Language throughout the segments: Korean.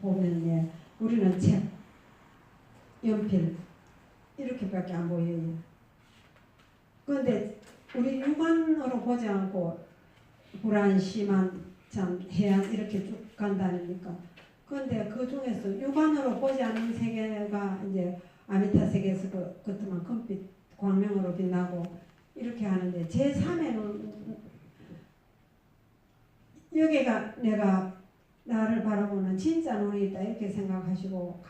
보면 예, 우리는 책, 연필 이렇게밖에 안 보여요. 그런데 우리 육안으로 보지 않고 불안심한 참 해안 이렇게 쭉 간다니까. 그런데 그 중에서 육안으로 보지 않는 세계가 이제 아미타 세계에서 그것만 금빛 광명으로 빛나고 이렇게 하는데 제3에는 여기가 내가 나를 바라보는 진짜 눈이 있다 이렇게 생각하시고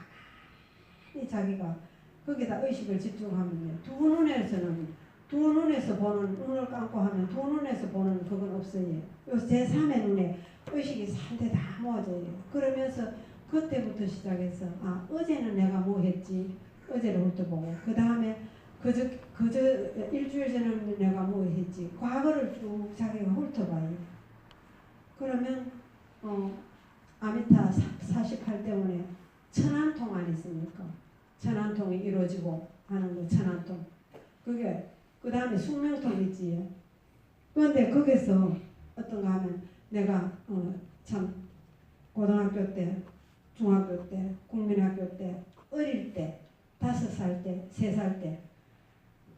가만히 자기가 거기다 의식을 집중하면요. 두 눈에서 보는 눈을 감고 하면 두 눈에서 보는 그건 없어요. 요 제3의 눈에 의식이 산데 다 모아져요. 그러면서 그때부터 시작해서 아 어제는 내가 뭐 했지 어제를 훑어보고 그 다음에 그저 일주일 전에는 내가 뭐 했지 과거를 쭉 자기가 훑어봐요. 그러면 아미타 48대원에 천안통 안 있습니까? 천안통이 이루어지고 하는 거 천안통. 그게 그 다음에 숙명통 있지. 그런데 거기서 어떤가 하면 내가 참 고등학교 때, 중학교 때, 국민학교 때, 어릴 때, 5살 때, 3살 때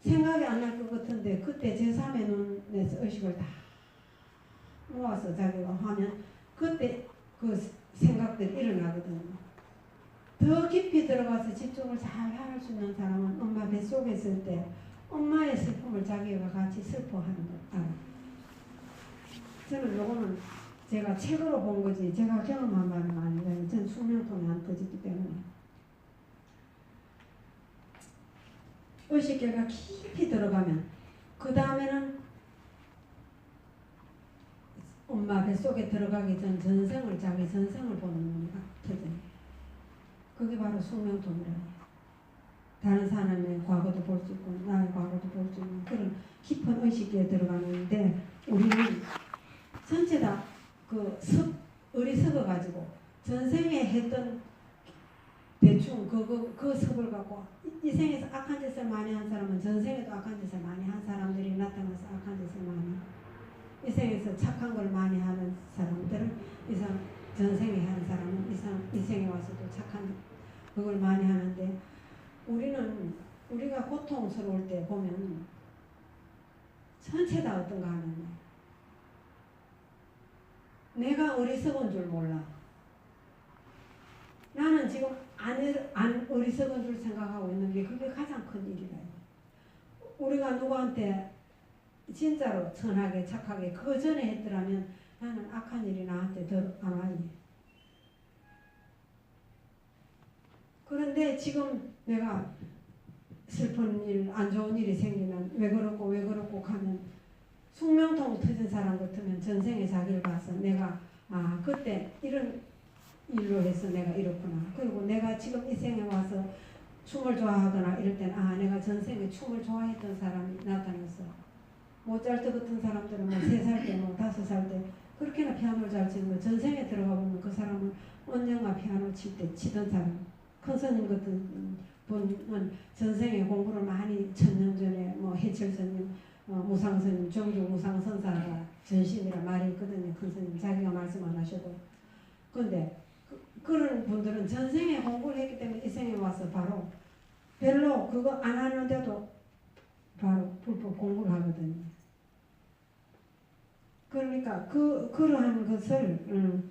생각이 안 날 것 같은데 그때 제3의 눈에서 의식을 다 모아서 자기가 하면 그때 그 생각들이 일어나거든요. 더 깊이 들어가서 집중을 잘 할 수 있는 사람은 엄마 뱃속에 있을 때 엄마의 슬픔을 자기가 같이 슬퍼하는 걸 알아요. 저는 요거는 제가 책으로 본 거지 제가 경험한 바는 아니에요. 저는 숙명통에 안 터지기 때문에. 의식계가 깊이 들어가면 그 다음에는 엄마 뱃속에 들어가기 전 전생을 자기 전생을 보는 눈이 터져요. 그게 바로 숙명통이라요. 다른 사람의 과거도 볼 수 있고 나의 과거도 볼 수 있는 그런 깊은 의식에 들어가는데 우리는 전체 다 어리석어 가지고 전생에 했던 대충 그 섭을 갖고 이 생에서 악한 짓을 많이 한 사람은 전생에도 악한 짓을 많이 한 사람들이 나타나서 악한 짓을 많이 이 생에서 착한 걸 많이 하는 사람들은 전생에 한 사람은 이 생에 와서도 착한 그걸 많이 하는데 우리가 고통스러울 때 보면 전체 다 어떤가 하면 내가 어리석은 줄 몰라. 나는 지금 안 어리석은 줄 생각하고 있는 게 그게 가장 큰 일이라요. 우리가 누구한테 진짜로 선하게 착하게 그 전에 했더라면 나는 악한 일이 나한테 더 안 와요. 그런데 지금 내가 슬픈 일, 안 좋은 일이 생기면 왜 그렇고 하면 숙명통 터진 사람 같으면 전생에 자기를 봐서 내가 그때 이런 일로 해서 내가 이렇구나. 그리고 내가 지금 이 생에 와서 춤을 좋아하거나 이럴 때는 내가 전생에 춤을 좋아했던 사람이 나타나서 모차르트 같은 사람들은 뭐 3살 때, 뭐 5살 때 그렇게나 피아노를 잘 치는 거 전생에 들어가 보면 그 사람은 언젠가 피아노 칠 때 치던 사람. 큰 스님 같은 분은 전생에 공부를 많이 1000년 전에 뭐 해철 스님, 무상스님, 정주 무상선사가 전신이라 말이 있거든요. 큰 스님 자기가 말씀 안 하셔도. 그런데 그런 분들은 전생에 공부를 했기 때문에 이 생에 와서 바로 별로 그거 안 하는데도 바로 불법 공부를 하거든요. 그러니까 그러한 것을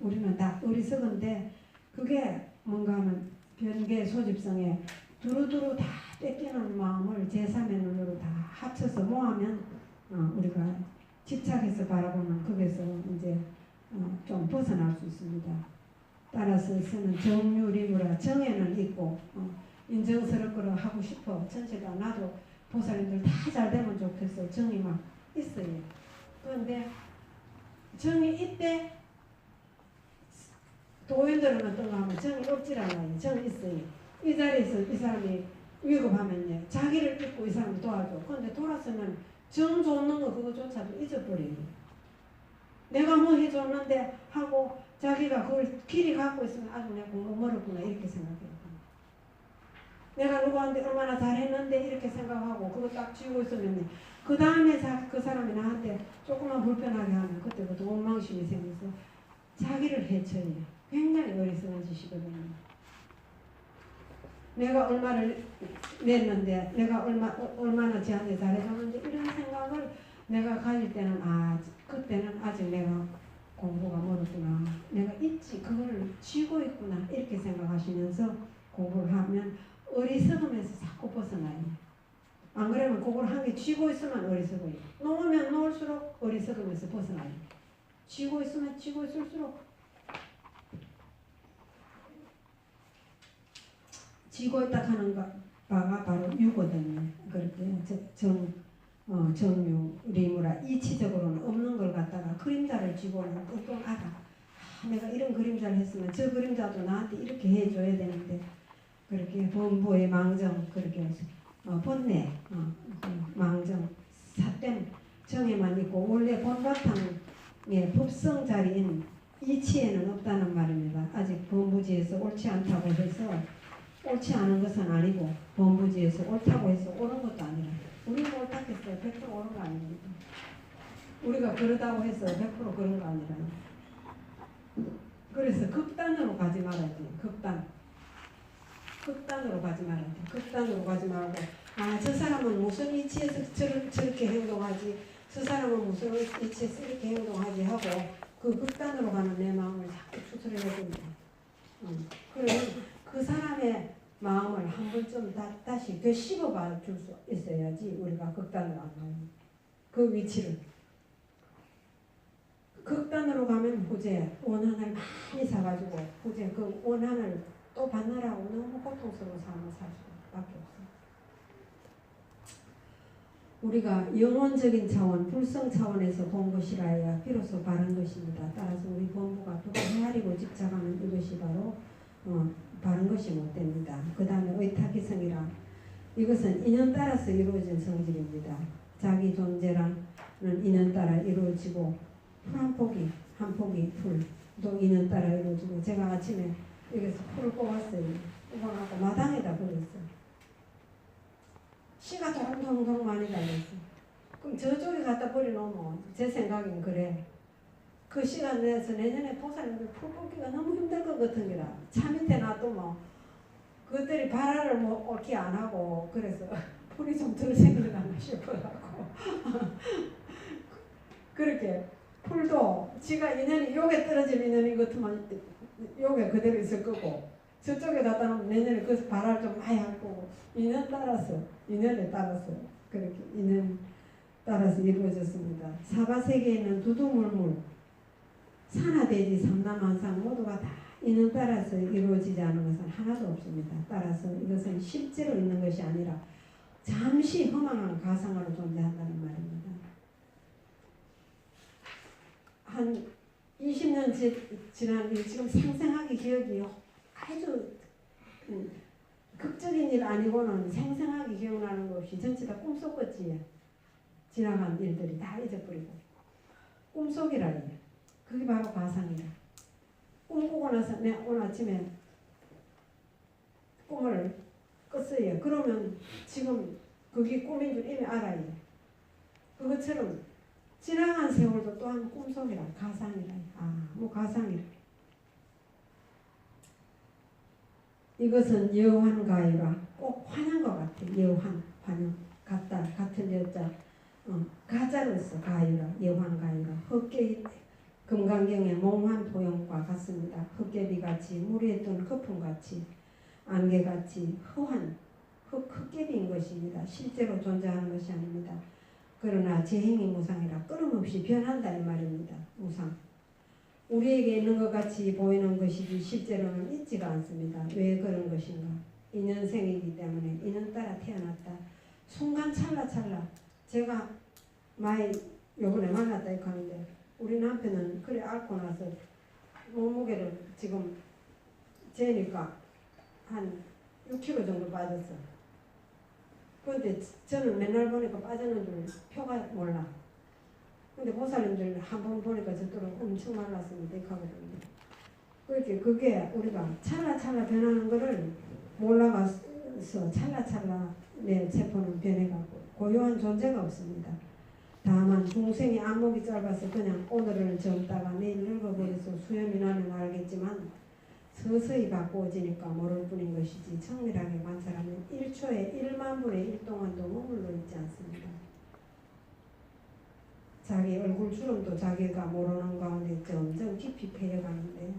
우리는 다 어리석은데 그게 뭔가 하면 변계 소집성에 두루두루 다 뺏기는 마음을 제3의 눈으로 다 합쳐서 모으면 우리가 집착해서 바라보는 거기서 이제 좀 벗어날 수 있습니다. 따라서 저는 정유리무라 정에는 있고 인정스럽거나 하고 싶어. 전체가 나도 보살님들 다 잘 되면 좋겠어. 정이 막 있어요. 그런데 정이 있대 도인들은 어떤가 하면 정이 없질 않아요. 정이 있어요. 이 자리에서 이 사람이 위급하면요. 자기를 믿고 이 사람을 도와줘. 그런데 돌아서면 정 줬는 거 그거조차도 잊어버려요. 내가 뭐 해줬는데 하고 자기가 그걸 길이 갖고 있으면 아주 내가 공부 멀었구나 이렇게 생각해요. 내가 누구한테 얼마나 잘했는데 이렇게 생각하고 그거 딱 쥐고 있으면 그 다음에 그 사람이 나한테 조금만 불편하게 하면 그때부터 원망심이 생겨서 자기를 해쳐요. 굉장히 어리석은 짓이거든요. 내가 얼마를 냈는데 내가 얼마나 쟤한테 잘해줬는데 이런 생각을 내가 가질 때는 그때는 아직 내가 공부가 멀었구나. 내가 있지 그걸 쥐고 있구나. 이렇게 생각하시면서 공부를 하면 어리석으면서 자꾸 벗어나요. 안 그러면 그걸 한 개 쥐고 있으면 어리석어요. 놓으면 놓을수록 어리석으면서 벗어나요. 쥐고 있으면 쥐고 있을수록 쥐고 있다 하는 바가 바로 유거든요. 그렇게 정유, 리무라 이치적으로는 없는 걸 갖다가 그림자를 쥐고는 또 알아. 내가 이런 그림자를 했으면 저 그림자도 나한테 이렇게 해줘야 되는데 그렇게 본부의 망정 그렇게 본내 망정 사땜 정에만 있고 원래 본바탕의 법성 자리인 이치에는 없다는 말입니다. 아직 본부지에서 옳지 않다고 해서 옳지 않은 것은 아니고 본부지에서 옳다고 해서 옳은 것도 아니라 우리가 옳다고 했어요. 100% 옳은 거 아닙니다. 우리가 그러다고 해서 100% 그런 거 아니라 그래서 극단으로 가지 말아야 돼요. 극단으로 가지 말아야 돼요. 극단으로 가지 말고 저 사람은 무슨 이치에서 저렇게 행동하지 저 사람은 무슨 이치에서 이렇게 행동하지 하고 그 극단으로 가는 내 마음을 자꾸 추스려 해줍니다. 그러면 그 사람의 마음을 한 번쯤 다시 되씹어봐 줄 수 있어야지 우리가 극단으로 안 가요. 그 위치를. 극단으로 가면 후제 원한을 많이 사가지고 후제 그 원한을 또 받느라고 너무 고통스러운 삶을 살 수밖에 없어요. 우리가 영혼적인 차원, 불성 차원에서 본 것이라야 비로소 바른 것입니다. 따라서 우리 본부가 또 헤아리고 집착하는 이것이 바로 바른 것이 못 됩니다. 그 다음에 의탁기성이라 이것은 인연 따라서 이루어진 성질입니다. 자기 존재라는 인연 따라 이루어지고 풀 한 포기 풀도 인연 따라 이루어지고 제가 아침에 여기서 풀을 뽑았어요. 뽑아갖고 마당에다 버렸어요. 씨가 동동동 많이 달렸어. 그럼 저쪽에 갖다 버려놓으면 제 생각엔 그래. 그 시간 내서 내년에 보살님들 풀 뽑기가 너무 힘들 것 같은 게라. 차 밑에 놔두면 그것들이 발화를 뭐 옳게 안 하고 그래서 풀이 좀 덜 생기려나 싶어갖고 그렇게 풀도 지가 인연이 요게 떨어질 인연이 같으면 요게 그대로 있을 거고 저쪽에 갖다 놓으면 내년에 그 발화를 좀 많이 할 거고 인연에 따라서 그렇게 인연 따라서 이루어졌습니다. 사바세계에는 두두물물 산하대지 삼남한상 모두가 다 인연 따라서 이루어지지 않은 것은 하나도 없습니다. 따라서 이것은 실제로 있는 것이 아니라 잠시 허망한 가상으로 존재한다는 말입니다. 한 20년 지난 지금 생생하게 기억이 아주 극적인 일 아니고는 생생하게 기억나는 것 없이 전체 다 꿈속같이 지나간 일들이 다 잊어버리고 꿈속이라니 그게 바로 가상이다. 꿈꾸고 나서 내가 오늘 아침에 꿈을 꿨어요. 그러면 지금 그게 꿈인 줄 이미 알아요. 그것처럼 지나간 세월도 또한 꿈속이라 가상이라. 가상이라. 이것은 여환가이라 꼭 환영과 같아. 여환, 환영, 같은 여자, 가자로서 가유라, 여환가이라. 헛개의 금강경의 몽환 도용과 같습니다. 헛개비같이 물에 뜬 거품같이 안개같이 헛개비인 것입니다. 실제로 존재하는 것이 아닙니다. 그러나 재행이 무상이라 끊임없이 변한다 이 말입니다. 무상. 우리에게 있는 것 같이 보이는 것이지 실제로는 있지가 않습니다. 왜 그런 것인가? 인연생이기 때문에 인연 따라 태어났다. 순간 찰나찰나 제가 많이 요번에 만났다 이렇게 하는데 우리 남편은 그래 앓고 나서 몸무게를 지금 재니까 한 6kg 정도 빠졌어. 그런데 저는 맨날 보니까 빠졌는 줄 표가 몰라. 근데 보살님들 한 번 보니까 저더러 엄청 말랐습니다. 하거든요. 그렇게 그게 우리가 찰나찰나 변하는 거를 몰라가서 찰나찰나 내 세포는 변해가고 고요한 존재가 없습니다. 다만 중생이 안목이 짧아서 그냥 오늘을 젊다가 내일 늙어버려서 수염이 나면 알겠지만 서서히 바꾸어지니까 모를 뿐인 것이지 정밀하게 관찰하면 1초에 1만 분의 1 동안도 머물러 있지 않습니다. 자기 얼굴 주름도 자기가 모르는 가운데 점점 깊이 패여가는데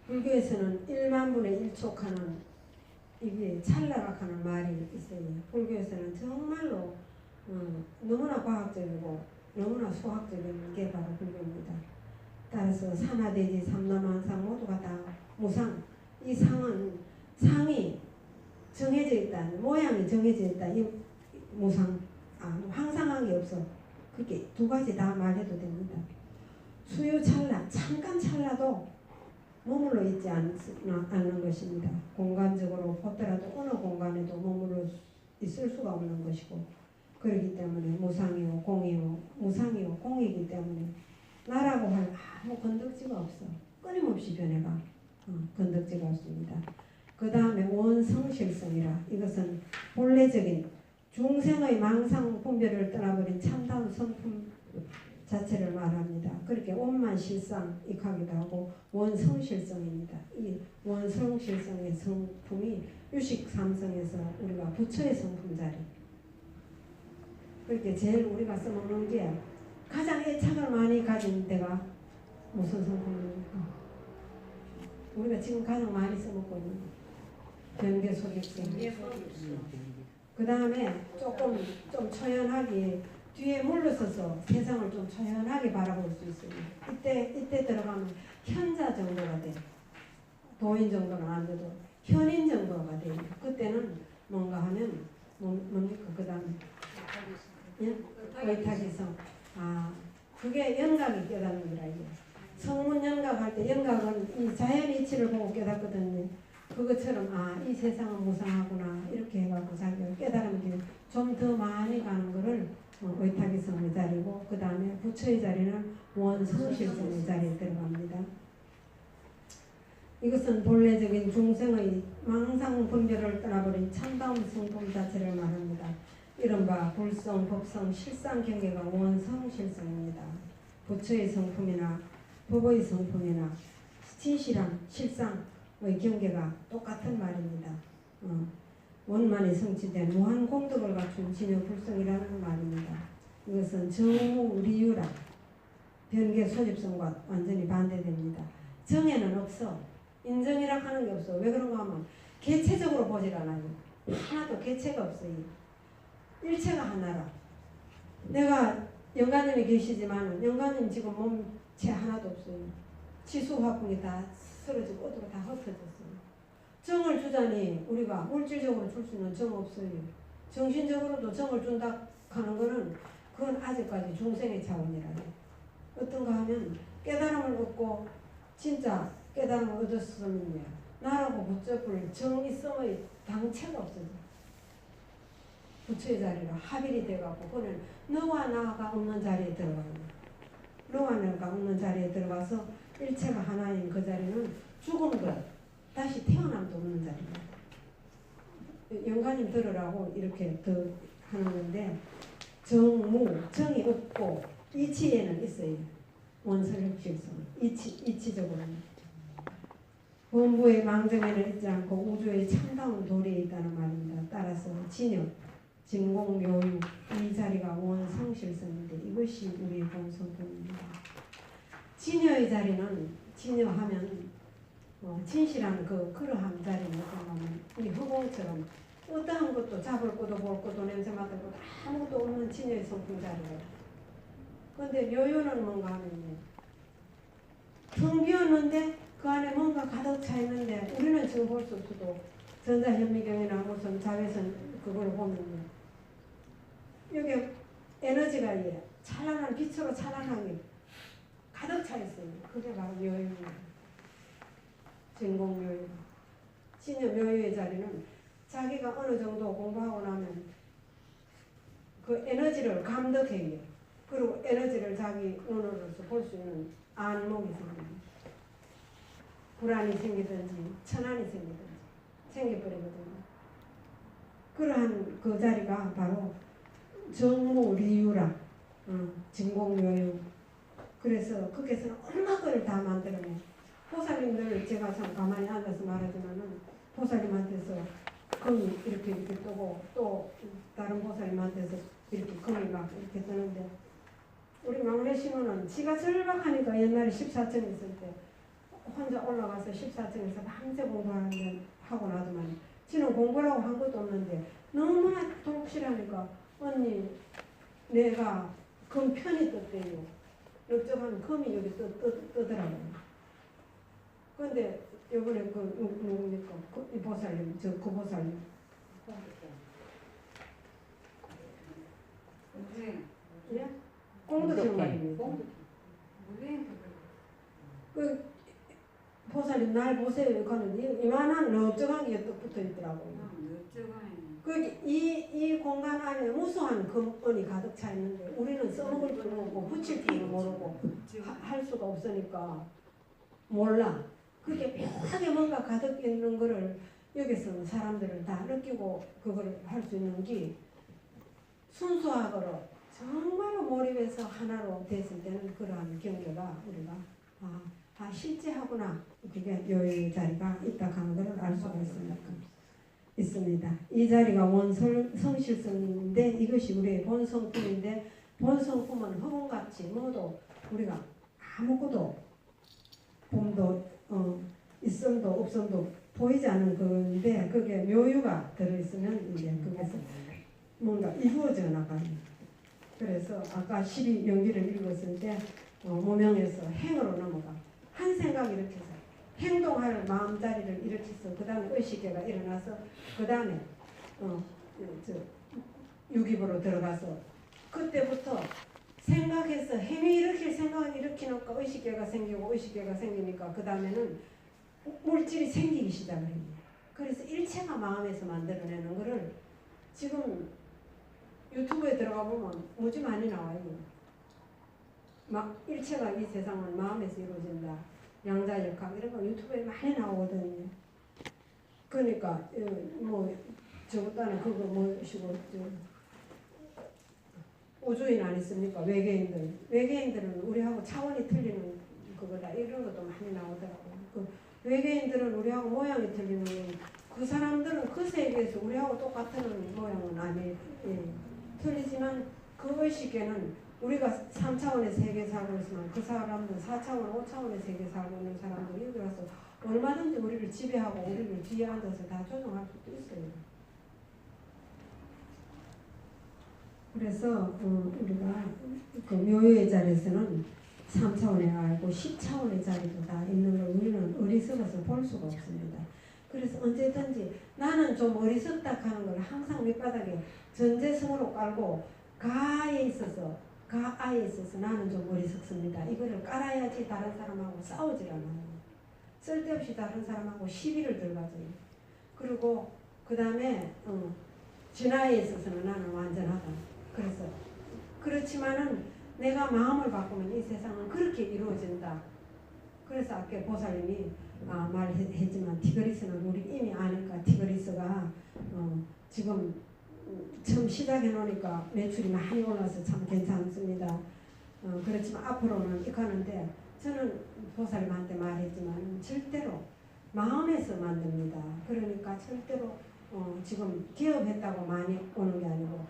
불교에서는 1만 분의 1촉하는 이게 찰나락하는 말이 있어요. 불교에서는 정말로 너무나 과학적이고 너무나 수학적인 게 바로 불교입니다. 따라서 산하대지 삼라만상 모두가 다 무상. 이 상은 상이 정해져 있다. 모양이 정해져 있다. 이 무상. 항상한 게 없어. 그게 두 가지 다 말해도 됩니다. 수요 찰나, 잠깐 찰나도 머물러 있지 않는 것입니다. 공간적으로 보더라도 어느 공간에도 머물러 있을 수가 없는 것이고 그렇기 때문에 무상이요 공이요 무상이요 공이기 때문에 나라고 할 아무 건덕지가 없어. 끊임없이 변해가 건덕지가 없습니다. 그 다음에 원성실성이라 이것은 본래적인 중생의 망상 분별을 떠나버린 참다운 성품 자체를 말합니다. 그렇게 원만 실상 익하기도 하고 원성실성입니다. 이 원성실성의 성품이 유식 삼성에서 우리가 부처의 성품 자리. 그렇게 제일 우리가 써먹는 게 가장 애착을 많이 가진 데가 무슨 성품입니까? 우리가 지금 가장 많이 써먹고 있는 변개소립성. 그 다음에 조금 좀 초연하게 뒤에 물러서서 세상을 좀 초연하게 바라볼 수 있어요. 이때 들어가면 현자 정도가 돼. 도인 정도는 안 돼도 현인 정도가 돼요. 그때는 뭔가 하면 뭡니까? 그 다음에 의탁이성. 그게 연각이 깨닫는 거라 이게. 성문 연각할 때 연각은 이 자연 이치를 보고 깨닫거든요. 그것처럼 이 세상은 무상하구나 이렇게 해갖고 자기가 깨달으면 좀 더 많이 가는 거를 의탁이성의 자리고 그 다음에 부처의 자리는 원성실성의 자리에 들어갑니다. 이것은 본래적인 중생의 망상 분별을 떠나버린 참다운 성품 자체를 말합니다. 이른바 불성, 법성, 실상 경계가 원성실성입니다. 부처의 성품이나 법의 성품이나 진실함, 실상의 경계가 똑같은 말입니다. 원만이 성취된 무한 공덕을 갖춘 진여 불성이라는 말입니다. 이것은 정무리유라 변개 소집성과 완전히 반대됩니다. 정에는 없어. 인정이라 하는 게 없어. 왜 그런가 하면 개체적으로 보질 않아요. 하나도 개체가 없어요. 일체가 하나라. 내가 영가님이 계시지만 영가님 지금 몸체 하나도 없어요. 지수화풍이 다 쓰러지고 어디가 다 흩어졌어요. 정을 주자니 우리가 물질적으로 줄 수 있는 정 없어요. 정신적으로도 정을 준다 하는 거는 그건 아직까지 중생의 차원이라요. 어떤가 하면 깨달음을 얻고 진짜 깨달음을 얻었으면요. 나라고 붙잡을 정의성의 당체가 없어져. 부처의 자리로 합일이 돼가고 그는 너와 나가 없는 자리에 들어가요. 너와 나가 없는 자리에 들어가서 일체가 하나인 그 자리는 죽은 것 다시 태어남도 없는 자리입니다. 영가님 들으라고 이렇게 더 하는 건데 정무, 정이 없고 이치에는 있어요. 원설력실성, 이치적으로는. 본부의 망정에는 있지 않고 우주의 참다운 도리에 있다는 말입니다. 따라서 진여, 진공, 묘유 이 자리가 원성실성인데 이것이 우리의 본성품입니다. 진여의 자리는 진여하면 진실한 그러한 자리는 어떤가면 이 허공처럼 어떠한 것도 잡을 것도 볼 것도 냄새 맡을 것도 아무것도 없는 진여의 성품 자리예요. 그런데 묘유는 뭔가 하면요. 텅 비었는데 그 안에 뭔가 가득 차 있는데 우리는 지금 볼 수 없어도 전자현미경이나 무슨 자외선 그걸 보면요. 여기 에너지가 찬란한 빛으로 찬란하게 가득 차 있어요. 그게 바로 묘유입니다. 진공묘유. 진여 묘유의 자리는 자기가 어느 정도 공부하고 나면 그 에너지를 감독해요. 그리고 에너지를 자기 눈으로서 볼 수 있는 안목이 생깁니다. 불안이 생기든지 천안이 생기든지 생겨버리거든요. 그러한 그 자리가 바로 정무리유라 진공묘유. 그래서 거기서는 얼마 걸 다 만들어내. 보살님들 제가 참 가만히 앉아서 말하지만은 보살님한테서 금이 이렇게 뜨고 또 다른 보살님한테서 이렇게 금이 막 이렇게 뜨는데 우리 막내 신우는 지가 절박하니까 옛날에 14층에 있을 때 혼자 올라가서 14층에서 밤새 공부하는데 하고 나더만 지는 공부라고 한 것도 없는데 너무나 독실하니까 언니 내가 금 편이 떴대요. 넓적한 금이 여기 뜨더라고요. 근데 요번에 누굽니까? 이 보살님, 그 보살님. 예? 공덕형 말입니다. 그 보살님 날 보세요. 그는 이만한 넓적한 게 또 붙어 있더라고요. 이 공간 안에 무수한 금은이 가득 차 있는데 우리는 써먹을 줄 모르고 붙일 줄 모르고 할 수가 없으니까 몰라. 그게 묘하게 뭔가 가득 있는 거를 여기서 사람들은 다 느끼고 그걸 할 수 있는 게 순수하고로 정말로 몰입해서 하나로 됐을 때는 그러한 경계가 우리가 실제하구나. 그게 요 자리가 있다 하는 것을 알 수가 있습니다. 이 자리가 원성실성인데 이것이 우리의 본성품인데 본성품은 허공같이 모두 우리가 아무것도 봄도 있음도 없음도 보이지 않는 건데 그게 묘유가 들어있으면 이제 그것은 뭔가 이루어져 나가는. 그래서 아까 12연기를 읽었을 때 무명에서 행으로 넘어가 한 생각 일으켜서 행동할 마음자리를 일으켜서 그 다음에 의식계가 일어나서 그 다음에 유기부로 들어가서 그때부터 생각해서 행위 일으킬 생각을 일으키니까 의식계가 생기고 의식계가 생기니까 그 다음에는 물질이 생기기 시작을 합니다. 그래서 일체가 마음에서 만들어내는 거를 지금 유튜브에 들어가 보면 무지 많이 나와요. 일체가 이 세상은 마음에서 이루어진다. 양자역학 이런 거 유튜브에 많이 나오거든요. 그러니까 뭐 저보다는 그거 뭐시고 우주인 아니습니까? 외계인들은 우리하고 차원이 틀리는 그거다. 이런 것도 많이 나오더라고요. 그 외계인들은 우리하고 모양이 틀리는 그 사람들은 그 세계에서 우리하고 똑같은 모양은 아니에요. 틀리지만 그 의식에는 우리가 3차원의 세계 살고 있으면 그 사람들은 4차원, 5차원의 세계 살고 있는 사람들이 여기 와서 얼마든지 우리를 지배하고 우리를 뒤에 앉아서 다 조종할 수도 있어요. 그래서 우리가 그 묘유의 자리에서는 3차원에 알고 10차원의 자리도 다 있는 걸 우리는 어리석어서 볼 수가 없습니다. 그래서 언제든지 나는 좀 어리석다 하는 걸 항상 밑바닥에 전제성으로 깔고 가에 있어서 나는 좀 어리석습니다. 이거를 깔아야지 다른 사람하고 싸우질 않아요. 쓸데없이 다른 사람하고 시비를 들어가져요. 그리고 그 다음에 진화에 있어서는 나는 완전하다. 그래서 그렇지만은 내가 마음을 바꾸면 이 세상은 그렇게 이루어진다. 그래서 아까 보살님이 말했지만 티그리스는 우리 이미 아니까 티그리스가 지금 처음 시작해 놓으니까 매출이 많이 올라서 참 괜찮습니다. 그렇지만 앞으로는 이가는데 저는 보살님한테 말했지만 절대로 마음에서 만듭니다. 그러니까 절대로 지금 기업했다고 많이 오는 게 아니고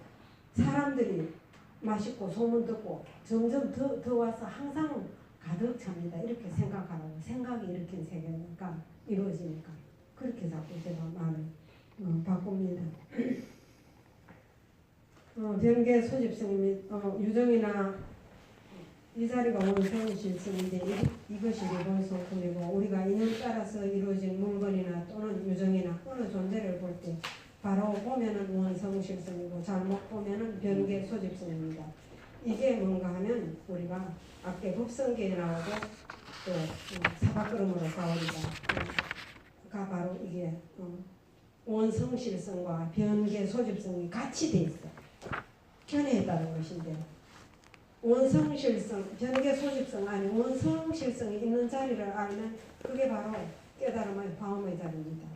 사람들이 맛있고 소문 듣고 점점 더 와서 항상 가득 찹니다. 이렇게 생각하라고. 생각이 일으킨 세계니까 이루어지니까 그렇게 자꾸 제가 말을 바꿉니다. 변계 소집성이 유정이나 이 자리가 원성실성인데 이것이 리본소품이고 우리가 인연 따라서 이루어진 물건이나 또는 유정이나 어느 존재를 볼 때 바로 보면은 원성실성이고 잘못 보면은 변계 소집성입니다. 이게 뭔가 하면 우리가 아까 법성계에 나오고 또 사박걸음으로 가오리가 바로 이게 원성실성과 변계 소집성이 같이 돼 있어. 견해했다는 것인데 원성실성, 변계 소집성 아니 원성실성이 있는 자리를 알면 그게 바로 깨달음의 화엄의 자리입니다.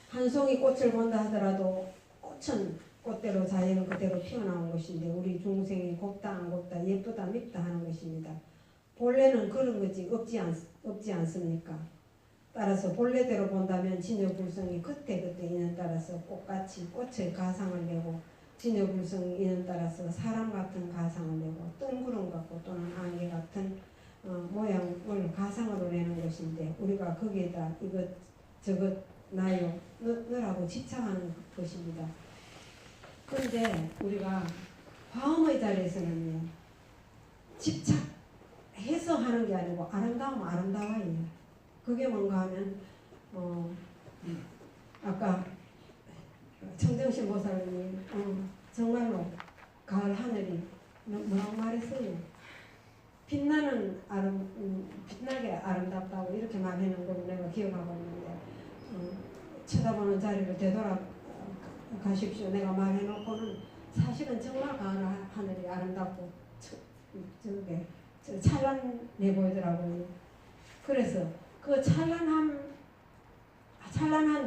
한 송이 꽃을 본다 하더라도 꽃은 꽃대로 자연은 그대로 피어나온 것인데 우리 중생이 곱다 안 곱다 예쁘다 밉다 하는 것입니다. 본래는 그런 거지 없지 않습니까? 따라서 본래대로 본다면 진여불성이 그때그때 인연 따라서 꽃같이 꽃의 가상을 내고 진여불성이 인연 따라서 사람 같은 가상을 내고 뜬구름 같고 또는 안개 같은 모양을 가상으로 내는 것인데 우리가 거기에다 이것 저것 나요 너라고 집착하는 것입니다. 그런데 우리가 화음의 자리에서는요 집착해서 하는 게 아니고 아름다우면 아름다워요. 그게 뭔가 하면 아까 청정신 보살님 정말로 가을 하늘이 뭐라고 말했어요? 빛나게 아름답다고 이렇게 말하는 걸 내가 기억하고 있는데 쳐다보는 자리를 되돌아 가십시오. 내가 말해놓고는 사실은 정말 가을 하늘이 아름답고 저게 찬란해 보이더라고요. 그래서 그 찬란한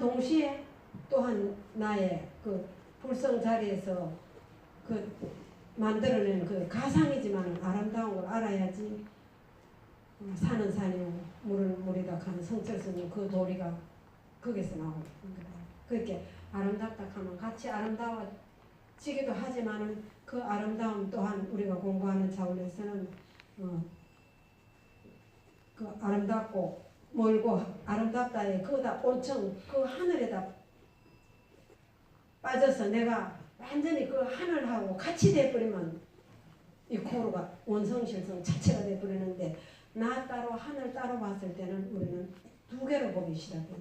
동시에 또한 나의 그 불성 자리에서 그 만들어낸 그 가상이지만 아름다운 걸 알아야지 산은 산이고 물은 물이다 하는 성철스님 그 도리가 거기서 나오는 거예요. 그렇게 아름답다 하면 같이 아름다워지기도 하지만은 그 아름다움 또한 우리가 공부하는 차원에서는 그 아름답고 멀고 아름답다에 그다 온청 그 하늘에다 빠져서 내가 완전히 그 하늘하고 같이 돼버리면 이 코로가 원성실성 자체가 돼버리는데 나 따로 하늘 따로 봤을 때는 우리는 두 개로 보기 시작해요.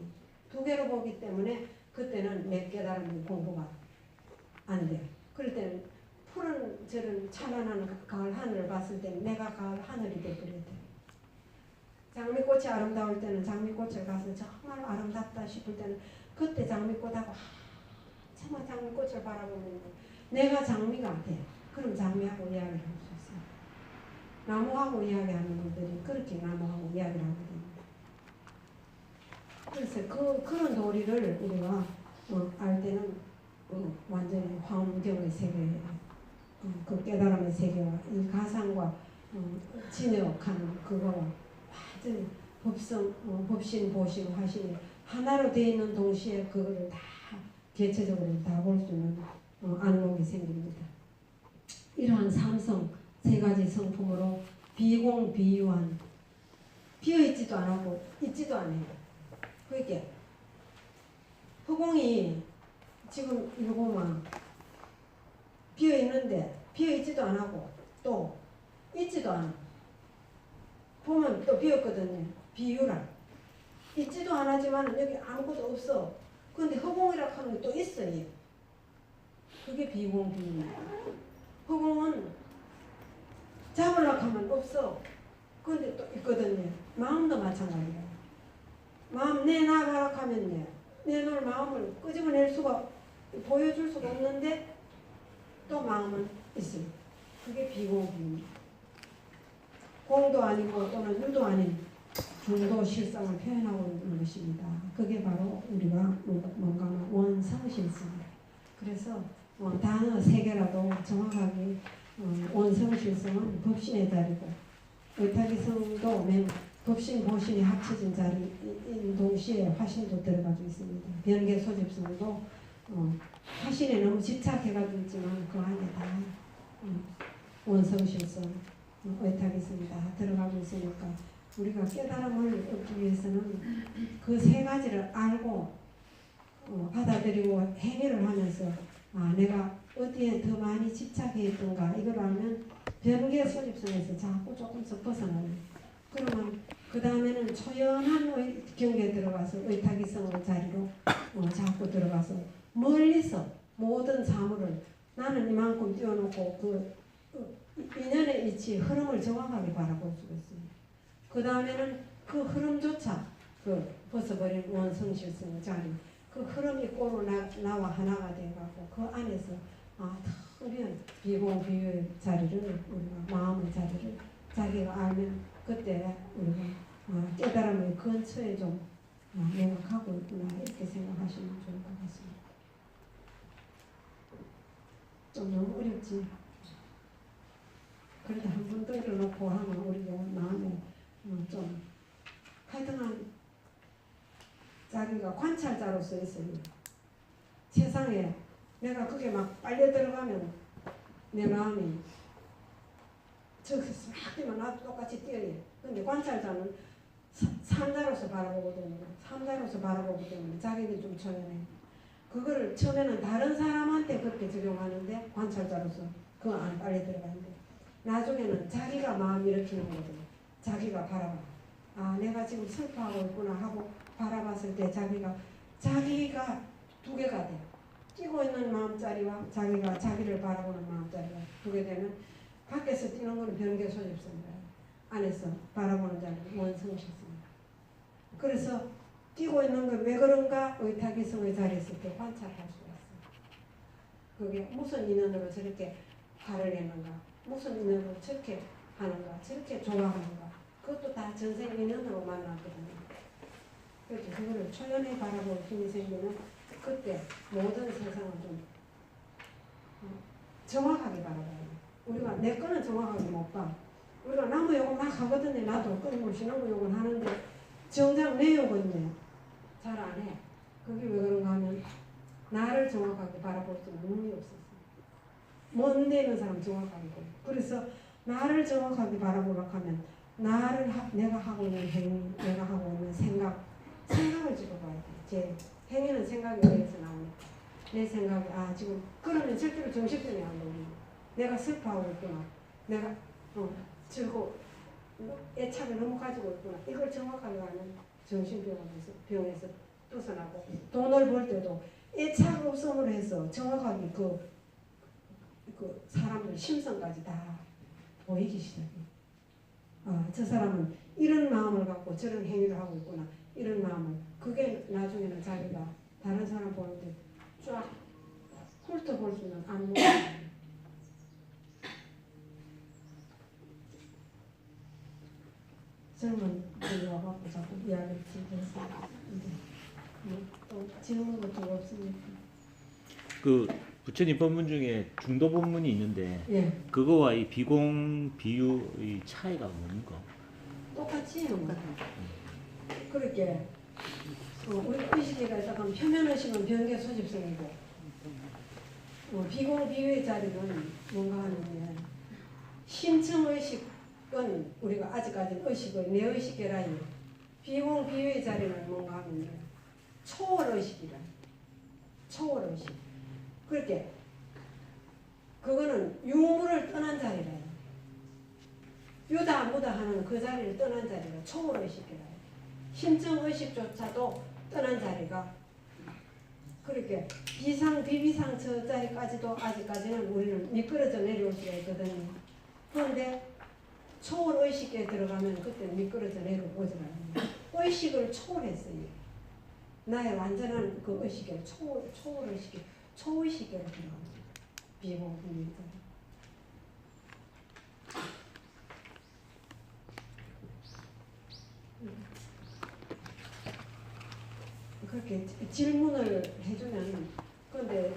두 개로 보기 때문에 그때는 내 깨달음이 공부가 안 돼요. 그럴 때는 푸른 저런 찬란한 가을 하늘을 봤을 때는 내가 가을 하늘이 돼버려요. 장미꽃이 아름다울 때는 장미꽃을 가서 정말 아름답다 싶을 때는 그때 장미꽃하고 정말 장미꽃을 바라보면 내가 장미가 돼. 그럼 장미하고 이야기를 할 수 있어요. 나무하고 이야기하는 분들이 그렇게 나무하고 이야기를 하거든요. 그래서 그런 도리를 우리가 알 때는 완전히 화엄경의 세계에 그 깨달음의 세계와 이 가상과 진역하는 그거와 완전히 법신, 보신, 화신이 하나로 되어 있는 동시에 그거를 다 개체적으로 다 볼 수 있는 안목이 생깁니다. 이러한 삼성 세 가지 성품으로 비공비유한 비어있지도 않고 있지도 않아요. 그러니까 허공이 지금 이거 보면 비어있는데 비어있지도 않고 또 있지도 않아. 보면 또 비었거든요. 비유라. 있지도 않았지만 여기 아무것도 없어. 근데 허공이라 하는 게 또 있어요. 그게 비공비유입니다. 허공은 잡으려고 하면 없어. 근데 또 있거든요. 마음도 마찬가지예요. 마음 내놔가라고 하면요. 내놓을 마음을 끄집어낼 수가 보여줄 수가 없는데 또 마음은 있어요. 그게 비공비유입니다. 공도 아니고 또는 유도 아닌 중도 실성을 표현하고 있는 것입니다. 그게 바로 우리가 뭔가 원성실성이에요. 그래서 단어 세 개라도 정확하게 원성실성은 법신의 자리고 의타기성도 법신, 보신이 합쳐진 자리인 동시에 화신도 들어가지고 있습니다. 변계 소집성도 화신에 너무 집착해가지고 있지만 그 안에 다 원성실성 의타기성이 다 들어가고 있으니까 우리가 깨달음을 얻기 위해서는 그 세 가지를 알고 받아들이고 행위를 하면서 내가 어디에 더 많이 집착해 있던가 이걸 알면 변계 소집성에서 자꾸 조금씩 벗어나요. 그러면 그 다음에는 초연한 경계에 들어가서 의타기성의 자리로 자꾸 들어가서 멀리서 모든 사물을 나는 이만큼 띄워놓고 그 인연의 이치 흐름을 정확하게 바라볼 수가 있습니다. 그 다음에는 그 흐름조차 그 벗어버린 원성실성의 자리 그 흐름이 꼬로 나와 하나가 돼가고 그 안에서 텅빈 비공비유의 자리를 우리가 마음의 자리를 자기가 알면 그때 우리가 깨달음의 근처에 좀 내가 가고 있구나 이렇게 생각하시면 좋을 것 같습니다. 좀 너무 어렵지? 그래도 한 번 들여놓고 하면 우리가 마음에 좀 하여튼간 자기가 관찰자로서 있어요. 세상에 내가 그게 막 빨려 들어가면 내 마음이 저기서 막 뛰면 나도 똑같이 뛰어요. 근데 관찰자는 삼자로서 바라보거든요. 삼자로서 바라보기 때문에 자기는 좀 초연해. 그거를 처음에는 다른 사람한테 그렇게 적용하는데 관찰자로서 그거 안 빨리 들어가는데 나중에는 자기가 마음 일으키는 거거든요. 자기가 바라봐. 아 내가 지금 슬퍼하고 있구나 하고 바라봤을 때 자기가 두 개가 돼. 뛰고 있는 마음자리와 자기가 자기를 바라보는 마음자리가 두 개 되면 밖에서 뛰는 거는 변개 소집습니다. 안에서 바라보는 자는 원성식습니다. 그래서 뛰고 있는 건 왜 그런가 의탁이성의 자리에 있을 때 관찰할 수가 있어요. 그게 무슨 인연으로 저렇게 화를 내는가, 무슨 인연으로 저렇게 하는가, 저렇게 좋아하는가, 그것도 다 전생 인연으로 만났거든요. 그래서 그거를 초연히 바라볼 힘이 생기면 그때 모든 세상을 좀 정확하게 바라봐요. 우리가 내 거는 정확하게 못 봐. 우리가 나무 욕을 막 하거든요. 나도 끊임없이 나무 욕을 하는데 정작 내 욕은요 잘 안 해. 그게 왜 그런가 하면 나를 정확하게 바라볼 수 있는 능력이 없었어요. 먼데 있는 사람 정확하게 보여. 그래서 나를 정확하게 바라보려고 하면 내가 하고 있는 행위, 내가 하고 있는 생각을 찍어봐야 돼. 제 행위는 생각에 의해서 나오니까 내 생각이 지금 그러면 절대로 정신병이 안 나오는 거야. 내가 슬퍼하고 있구나. 내가 애착을 너무 가지고 있구나. 이걸 정확하게 하면 정신병에서 벗어나고 돈을 벌 때도 애착 없음으로 해서 정확하게 그 사람들 심성까지 다 보이기 시작해. 저 사람은 이런 마음을 갖고 저런 행위를 하고 있구나. 이런 마음을. 그게 나중에는 자기가 다른 사람 보는 때 쫙 훑어볼 수 있는 안목이 젊은 분이 와갖고 자꾸 이야기를 들어서 또 질문 같은 거 없습니까? 그 부처님 법문 중에 중도 법문이 있는데 예. 그거와 이 비공 비유의 차이가 뭡니까? 똑같이 그렇게 우리가 의식계가 있다가 표면 의식은 변개 소집성이고 비공 비유의 자리는 뭔가 하는데 심층 의식은 우리가 아직까지는 의식의 내의식계라요. 비공 비유의 자리는 뭔가 하면 초월 의식이라. 초월 의식. 그렇게 그거는 유무를 떠난 자리라요. 유다 무다 하는 그 자리를 떠난 자리가 초월 의식이라요. 심층 의식조차도 떠난 자리가 그렇게 비상 비비상 저 자리까지도 아직까지는 우리는 미끄러져 내려올 수가 있거든요. 그런데 초월 의식에 들어가면 그때 미끄러져 내려오지 않아요. 의식을 초월했어요. 나의 완전한 그 의식에 초월 의식에 초의식에 들어갑니다. 비공비입니다. 그렇게 질문을 해주면 근데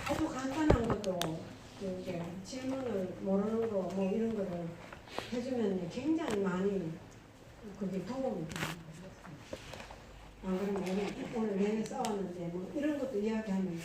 아주 간단한 것도 이렇게 질문을 모르는 거 뭐 이런 거를 해주면 굉장히 많이 그게 도움이 됩니다. 안 그러면 오늘 내내 싸웠는데 뭐 이런 것도 이야기하면